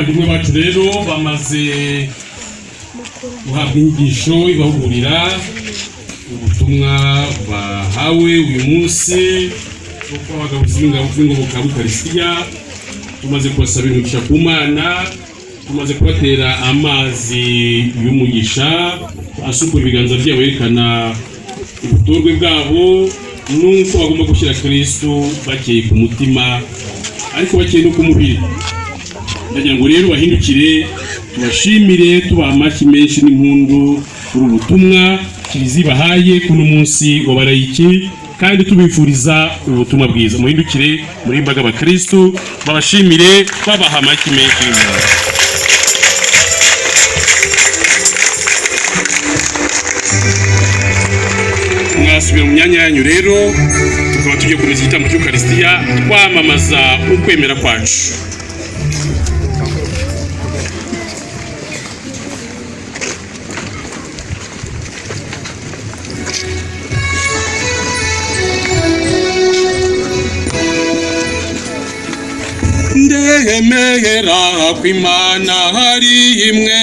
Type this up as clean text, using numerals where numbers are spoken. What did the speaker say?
abavandimwe bacu rero bamaze guhabwa inyigisho ibahugurira ubutumwa bahawe uyu munsi bwo kubagabuza ingoboka y'Ukaristiya. Tumaze kubasaba imigisha ku Mana, tumaze kubatera amazi y'umugisha asukura ibiganza byabo yerekana ubutorwe bwabo nuko bagomba gushyira Kristo bakeye ku mutima ariko bakeye no ku mubiri. Ndagira ngo rero bahindukire tubashimire tubaha amashyi menshi n'impundu kuri ubutumwa Kiliziya bahaye kuno munsi wa barayiki, kandi tubifuriza ubutumwa bwiza. Muhindukire muri imbaga abakristo babashimire babaha amashyi menshi. Mwasubira mu myanya yanyu rero, tukaba tugiye kumeza igitambo cy'Ukaristiya twamamaza ukwemera kwacu. Ndemera kw'Imana hari imwe